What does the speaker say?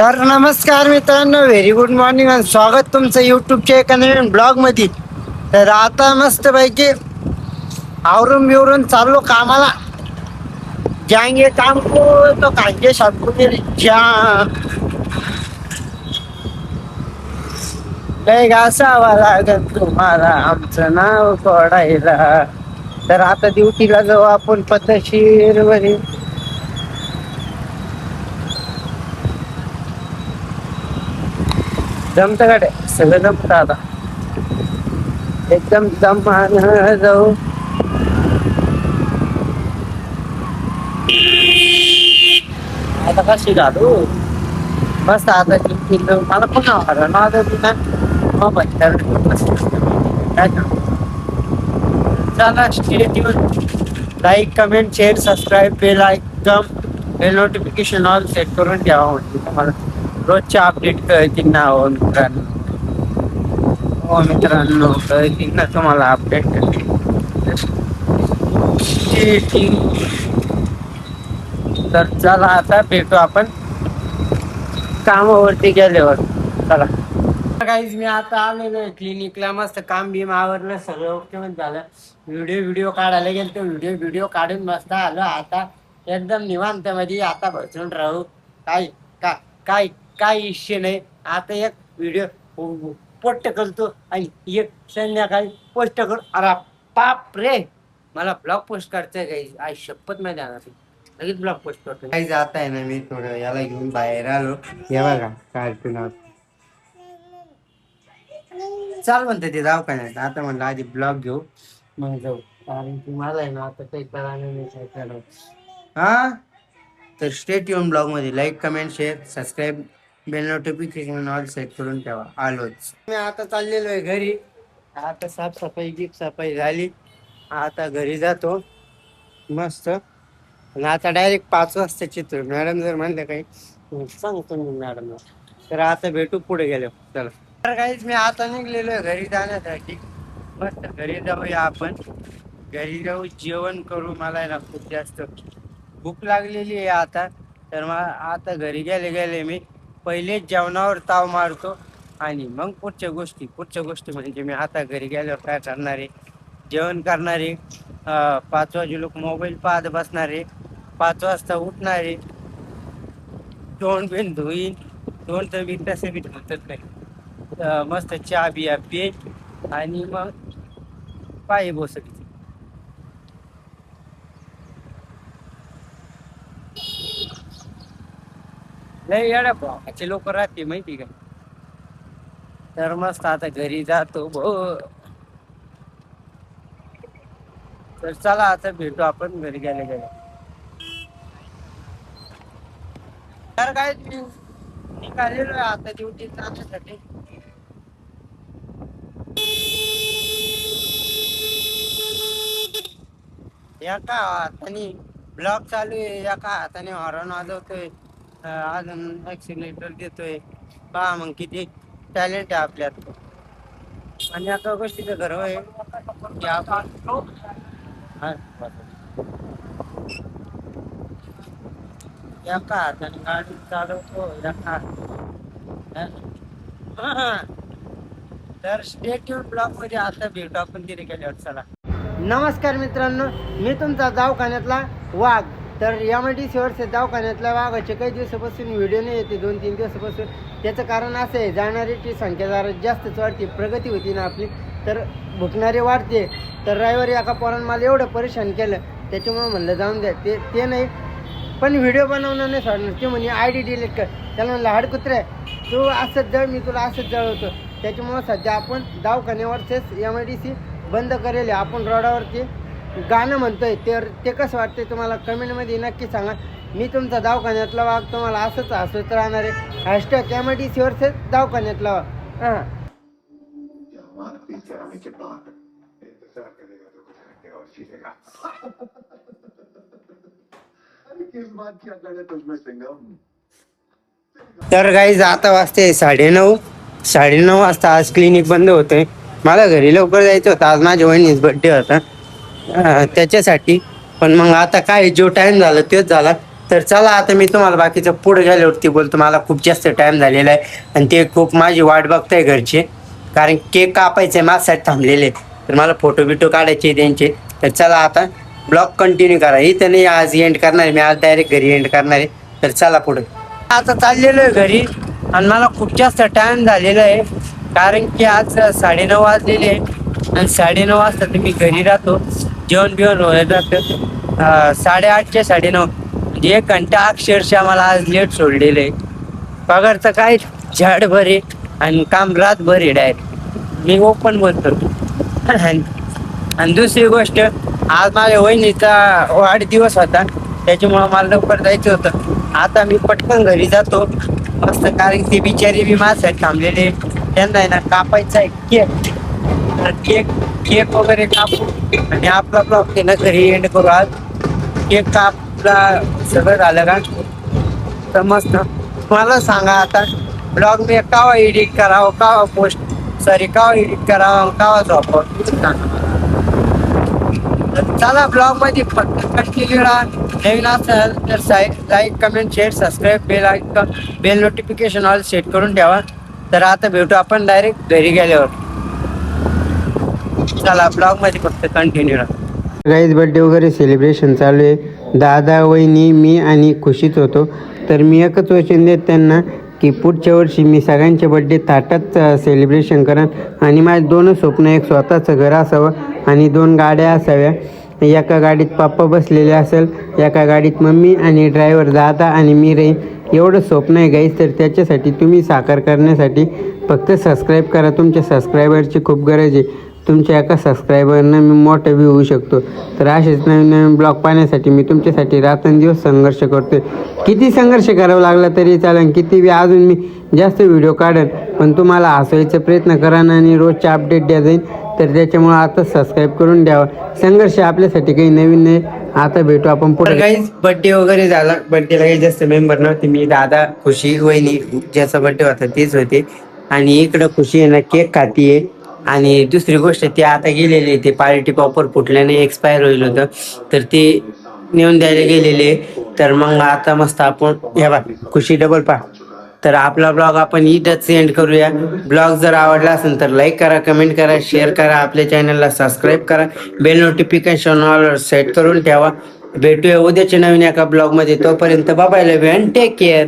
तर नमस्कार मित्रांनो, व्हेरी गुड मॉर्निंग आणि स्वागत तुमचं युट्यूबच्या एका नवीन ब्लॉग मध्ये. तर आता मस्त पैकी आवरून बिवरून चाललो कामाला. जाएंगे काम को तो खाएंगे सबको जाम. लय घासावा लागन तुम्हाला आमचं नाव सोडायला. तर आता ड्युटीला जाऊ आपण पद्धतशीर वरी. जमतं गाड्या सगळं जमतं आता, एकदम जमान जाऊ. आता कशी घालू मस्त आता मला पण ना मोबाईल चला straight like comment share subscribe bell icon bell notification all set करून ठेवा. म्हणजे तुम्हाला रोजच्या अपडेट कळतील ना. हो मित्रांनो, हो मित्रांनो, कळतील ना तुम्हाला अपडेट. तर चला आता भेटू आपण कामावरती गेल्यावर. चला गाईज, मी आता आलेलो आहे क्लिनिकला. मस्त काम बिम आवरलं, सगळं ओके मध्ये झालं. व्हिडिओ काढायला गेलो तर व्हिडिओ काढून मस्त आलो. आता एकदम निवांत मध्ये आता बसून राहू. काय का काय काय इश्यू नाही. आता एक व्हिडिओ पोस्ट करतो आणि एक संध्याकाळी पोस्ट करू. अरे बाप रे, मला ब्लॉग पोस्ट करायचंय गाईज. आई शपथ नाही जाणार, लगेच ब्लॉग पोस्ट करतो. काही जात आहे ना, मी थोडं याला घेऊन बाहेर आलो. हे बघा कार्टून चाल म्हणते ते दवाखान्यात. आता म्हणलं आधी ब्लॉग घेऊ मग जाऊ, कारण की मला आहे ना आता काही कळणार नाही काय करावं. हा, तर स्टेट येऊन ब्लॉग मध्ये like comment share subscribe bell notification all set करून ठेवा. आलोच मी आता, चाललेलो आहे घरी. आता साफसफाई झाली. आता घरी जातो मस्त. आणि आता डायरेक्ट 5 वाजता चित्र. मॅडम जर म्हणलं काही सांगतो मी मॅडमला. तर आता भेटू पुढे गेलो. चला तर काहीच मी आता निघलेलो आहे घरी जाण्यासाठी. मस्त घरी जाऊया आपण. घरी जाऊ, जेवण करू. मला आहे ना खूप जास्त भूक लागलेली आहे आता. तर मग आता घरी गेले मी पहिले जेवणावर ताव मारतो आणि मग पुढच्या गोष्टी म्हणजे मी आता घरी गेल्यावर काय करणार आहे, जेवण करणार आहे. 5 वाजे लोक मोबाईल पाहत बसणार आहे. 5 वाजता उठणार आहे. तोंड बिन धुईन. तोंड तर मी तसे बी धुतच नाही. मस्त चहा बिया पे आणि मग पाय बसत. लय येड्या भावाचे लोक राहते माहिती का. तर मस्त आता घरी जातो तर चला आता भेटू आपण घरी गेले. तर काय निघालेलो आहे आता ड्युटी जाण्यासाठी. एका हाताने ब्लॉक चालू आहे, एका हाताने हॉर्न वाजवतोय, अजून ऍक्सिलेटर देतोय. पहा मग किती टॅलेंट आहे आपल्यात. आणि एका गोष्टीचं गर्व आहे की आपण एका हाताने गाडी चालवतो, एका तर स्टेट ब्लॉक मध्ये आता भेटू आपण तिथे गेल्यावर. चला नमस्कार मित्रांनो, मी तुमचा दवाखान्यातला वाघ. तर MIDC दवाखान्यातल्या वाघाचे काही दिवसापासून व्हिडिओ नाही येते, 2-3 दिवसापासून. त्याचं कारण असं आहे, जाणाऱ्याची संख्या जरा जास्तच वाढते, प्रगती होती ना आपली, तर भुकणारे वाढते. तर रविवारी एका पोरानं मला एवढं परेशान केलं, त्याच्यामुळे म्हणलं जाऊन द्या. ते नाही पण व्हिडिओ बनवणार नाही सोडणार. ते म्हणजे ID डिलीट कर. त्याला म्हणलं हाडकुत्रे, तू असंच जळ, मी तुला असंच जळवतो. त्याच्यामुळं सध्या आपण दवाखान्यावरचेच MIDC बंद करेल. आपण रोडावरती गाणं म्हणतोय. तर ते कसं वाटतंय तुम्हाला कमेंटमध्ये नक्की सांगा. मी तुमचा दवाखान्यातला वाघ तुम्हाला असंच हसवत राहणार आहे. हॅशटॅग MIDC दवाखान्यातला वाघ. हां तर गाईज आता वाजते 9:30 वाजता. आज क्लिनिक बंद होते. मला घरी लवकर जायचं होतं. आज माझ्या वहिनीच बड्डे होता त्याच्यासाठी. पण मग आता काय, जो टाइम झाला तोच झाला. तर चला आता मी तुम्हाला बाकीचं पुढे गेल्यावरती बोलतो. मला खूप जास्त टाइम झालेला आहे आणि ते खूप माझी वाट बघताय घरचे, कारण केक कापायचे माझ्यासाठी थांबलेले, तर मला फोटो बिटो काढायचे त्यांचे. तर चला आता ब्लॉग कंटिन्यू करा. इथं नाही आज एंड करणार आहे मी, आज डायरेक्ट घरी एंड करणार आहे. तर चला पुढे. आता चाललेलो आहे घरी आणि मला खूप जास्त टाइम झालेला आहे, कारण की आज 9:30 वाजलेले आहे आणि 9:30 वाजता तर मी घरी राहतो. जेवण बिवण होत राहतं 8:30च्या 9:30, म्हणजे 1 घंटा अक्षरशः मला आज लेट सोडलेलं आहे. पगारचं काय झाडभर आहे आणि काम रातभर आहे डायरेक्ट, मी ओपन बोलतो. आणि दुसरी गोष्ट, आज माझ्या वहिनीचा वाढदिवस होता, त्याच्यामुळं मला लवकर जायचं होतं. आता मी पटकन घरी जातो मस्त, कारण ते बिचारी बी माझ्यासाठी थांबलेले, त्यांना आहे ना कापायचा आहे केक. तर केक वगैरे कापू आणि आपला ब्लॉग ते ना घरी एंड करू. आज केक कापला सगळं झालं का तर मस्त. मला सांगा आता ब्लॉग मी केव्हा एडिट करावं, केव्हा पोस्ट केव्हा एडिट करावं, केव्हा झोपावं. चला ब्लॉग मध्ये फक्त कंटिन्यू राहा. नवीन असेल तर like comment share subscribe bell notification all set करून ठेवा. तर आता भेटू आपण डायरेक्ट घरी गेल्यावर. चला ब्लॉग मध्ये फक्त कंटिन्यू राहा. गाईज बर्थडे वगैरे सेलिब्रेशन चालू आहे. दादा वहिनी मी आणि खुशीच होतो. तर मी एकच वचन देत त्यांना की पुढच्या वर्षी मी सगळ्यांचे बड्डे थाटात सेलिब्रेशन करेन आणि माझे 2 स्वप्न, एक स्वतःचं घर असावं आणि 2 गाड्या असाव्या. एका गाडीत पप्पा बसलेले असेल, एका गाडीत मम्मी आणि ड्रायव्हर दादा आणि मी राहीन. एवढं स्वप्न आहे गाईज. तर त्याच्यासाठी तुम्ही साकार करण्यासाठी फक्त सबस्क्राईब करा. तुमच्या सबस्क्रायबरची खूप गरज आहे. तुमच्या एका सबस्क्रायबरनं मी मोठं व्ह्यू होऊ शकतो. तर असेच नवीन नवीन ब्लॉग पाहण्यासाठी मी तुमच्यासाठी रात्रंदिवस संघर्ष करतो आहे. किती संघर्ष करावा लागला तरी चालेल, किती अजून मी जास्त व्हिडिओ काढेन, पण तुम्हाला हसवायचा प्रयत्न करा आणि रोजचे अपडेट द्या जाईल. तर त्याच्यामुळं आता सबस्क्राईब करून द्यावा. संघर्ष आपल्यासाठी काही नवीन नाही. आता भेटू आपण पुढे. काहीच बड्डे वगैरे झाला. बड्डेला काही जास्त मेंबर नव्हते. मी, दादा, खुशी, वहिनी, ज्याचा बड्डे होता तेच होते. आणि इकडं खुशी आहे ना केक खातीये. आणि दुसरी गोष्ट, ते आता गेलेले, ते पार्टी पॉपर फुटल्याने एक्सपायर होईल होतं, तर ते नेऊन द्यायला गेलेले. तर मग आता मस्त आपण हे बघ खुशी डबल पा. तर आपला ब्लॉग आपण इथंच एंड करूया. ब्लॉग जर आवडला असेल तर लाईक करा, कमेंट करा, शेअर करा, आपल्या चॅनलला सबस्क्राईब करा, बेल नोटिफिकेशन ऑल सेट करून ठेवा. भेटूया उद्याच्या नवीन एका ब्लॉगमध्ये. तोपर्यंत bye bye, love you and take care.